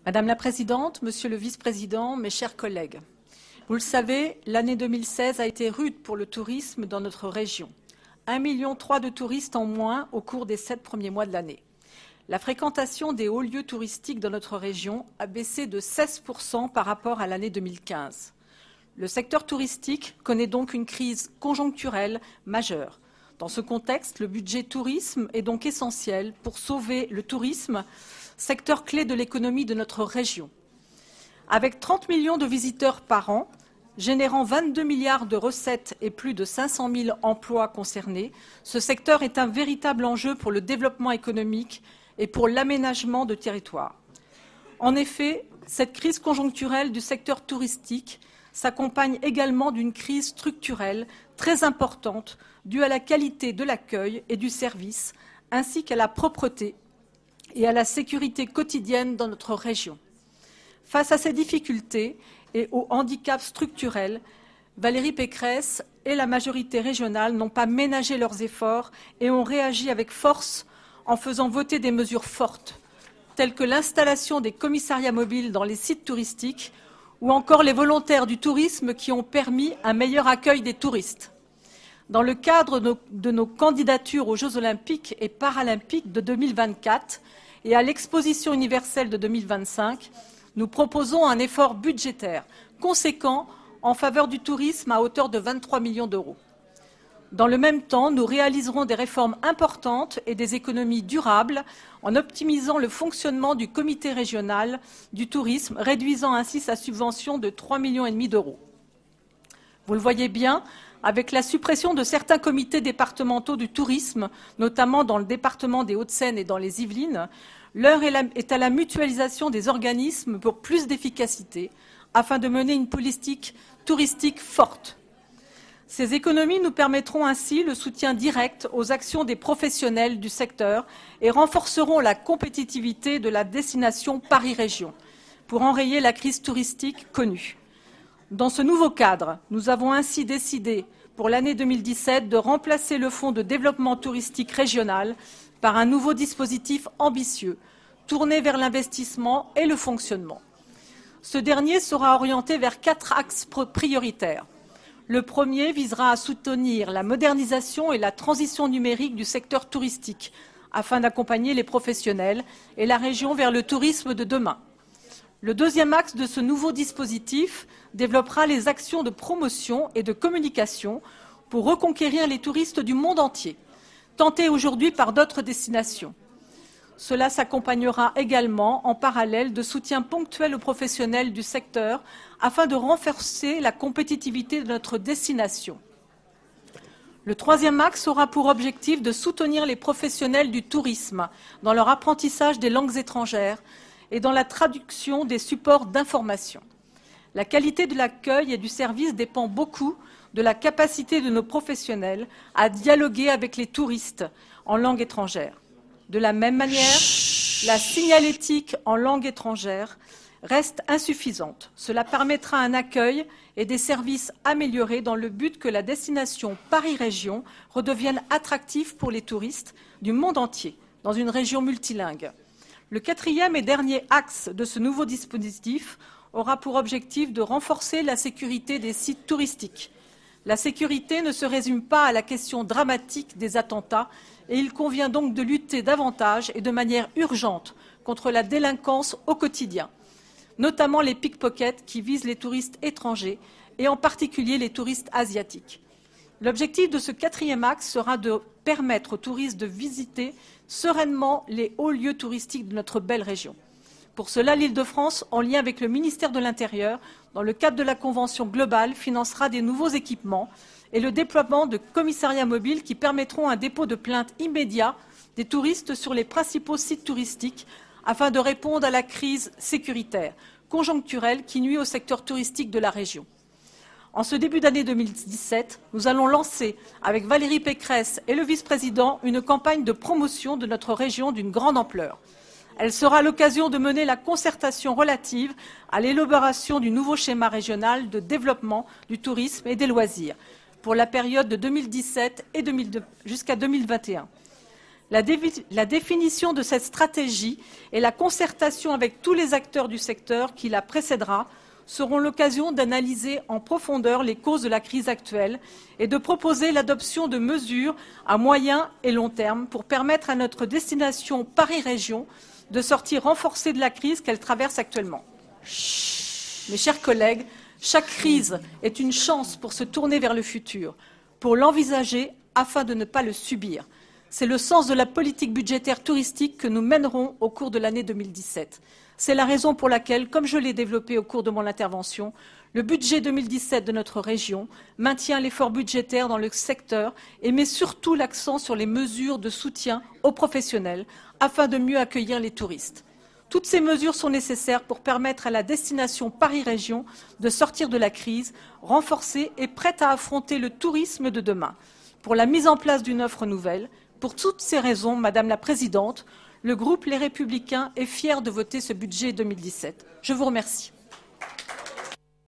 Madame la Présidente, Monsieur le Vice-président, mes chers collègues, vous le savez, l'année 2016 a été rude pour le tourisme dans notre région. 1,3 million de touristes en moins au cours des 7 premiers mois de l'année. La fréquentation des hauts lieux touristiques dans notre région a baissé de 16% par rapport à l'année 2015. Le secteur touristique connaît donc une crise conjoncturelle majeure. Dans ce contexte, le budget tourisme est donc essentiel pour sauver le tourisme, secteur clé de l'économie de notre région. Avec 30 millions de visiteurs par an, générant 22 milliards de recettes et plus de 500 000 emplois concernés, ce secteur est un véritable enjeu pour le développement économique et pour l'aménagement de territoires. En effet, cette crise conjoncturelle du secteur touristique s'accompagne également d'une crise structurelle très importante due à la qualité de l'accueil et du service, ainsi qu'à la propreté et à la sécurité quotidienne dans notre région. Face à ces difficultés et aux handicaps structurels, Valérie Pécresse et la majorité régionale n'ont pas ménagé leurs efforts et ont réagi avec force en faisant voter des mesures fortes, telles que l'installation des commissariats mobiles dans les sites touristiques ou encore les volontaires du tourisme qui ont permis un meilleur accueil des touristes. Dans le cadre de nos candidatures aux Jeux olympiques et paralympiques de 2024 et à l'exposition universelle de 2025, nous proposons un effort budgétaire conséquent en faveur du tourisme à hauteur de 23 millions d'euros. Dans le même temps, nous réaliserons des réformes importantes et des économies durables en optimisant le fonctionnement du comité régional du tourisme, réduisant ainsi sa subvention de 3,5 millions d'euros. Vous le voyez bien, avec la suppression de certains comités départementaux du tourisme, notamment dans le département des Hauts-de-Seine et dans les Yvelines, l'heure est à la mutualisation des organismes pour plus d'efficacité, afin de mener une politique touristique forte. Ces économies nous permettront ainsi le soutien direct aux actions des professionnels du secteur et renforceront la compétitivité de la destination Paris-Région pour enrayer la crise touristique connue. Dans ce nouveau cadre, nous avons ainsi décidé pour l'année 2017 de remplacer le Fonds de développement touristique régional par un nouveau dispositif ambitieux, tourné vers l'investissement et le fonctionnement. Ce dernier sera orienté vers 4 axes prioritaires. Le premier visera à soutenir la modernisation et la transition numérique du secteur touristique, afin d'accompagner les professionnels et la région vers le tourisme de demain. Le deuxième axe de ce nouveau dispositif développera les actions de promotion et de communication pour reconquérir les touristes du monde entier, tentés aujourd'hui par d'autres destinations. Cela s'accompagnera également en parallèle de soutien ponctuel aux professionnels du secteur afin de renforcer la compétitivité de notre destination. Le troisième axe aura pour objectif de soutenir les professionnels du tourisme dans leur apprentissage des langues étrangères et dans la traduction des supports d'information. La qualité de l'accueil et du service dépend beaucoup de la capacité de nos professionnels à dialoguer avec les touristes en langue étrangère. De la même manière, la signalétique en langue étrangère reste insuffisante. Cela permettra un accueil et des services améliorés dans le but que la destination Paris-Région redevienne attractive pour les touristes du monde entier, dans une région multilingue. Le quatrième et dernier axe de ce nouveau dispositif aura pour objectif de renforcer la sécurité des sites touristiques. La sécurité ne se résume pas à la question dramatique des attentats et il convient donc de lutter davantage et de manière urgente contre la délinquance au quotidien, notamment les pickpockets qui visent les touristes étrangers et en particulier les touristes asiatiques. L'objectif de ce quatrième axe sera de permettre aux touristes de visiter sereinement les hauts lieux touristiques de notre belle région. Pour cela, l'Île-de-France, en lien avec le ministère de l'Intérieur, dans le cadre de la Convention globale, financera des nouveaux équipements et le déploiement de commissariats mobiles qui permettront un dépôt de plainte immédiat des touristes sur les principaux sites touristiques afin de répondre à la crise sécuritaire conjoncturelle qui nuit au secteur touristique de la région. En ce début d'année 2017, nous allons lancer, avec Valérie Pécresse et le vice-président, une campagne de promotion de notre région d'une grande ampleur. Elle sera l'occasion de mener la concertation relative à l'élaboration du nouveau schéma régional de développement du tourisme et des loisirs pour la période de 2017 et jusqu'à 2021. La définition de cette stratégie et la concertation avec tous les acteurs du secteur qui la précédera seront l'occasion d'analyser en profondeur les causes de la crise actuelle et de proposer l'adoption de mesures à moyen et long terme pour permettre à notre destination Paris Région de sortir renforcée de la crise qu'elle traverse actuellement. Mes chers collègues, chaque crise est une chance pour se tourner vers le futur, pour l'envisager afin de ne pas le subir. C'est le sens de la politique budgétaire touristique que nous mènerons au cours de l'année 2017. C'est la raison pour laquelle, comme je l'ai développé au cours de mon intervention, le budget 2017 de notre région maintient l'effort budgétaire dans le secteur et met surtout l'accent sur les mesures de soutien aux professionnels afin de mieux accueillir les touristes. Toutes ces mesures sont nécessaires pour permettre à la destination Paris Région de sortir de la crise, renforcée et prête à affronter le tourisme de demain. Pour la mise en place d'une offre nouvelle, pour toutes ces raisons, Madame la Présidente, le groupe Les Républicains est fier de voter ce budget 2017. Je vous remercie.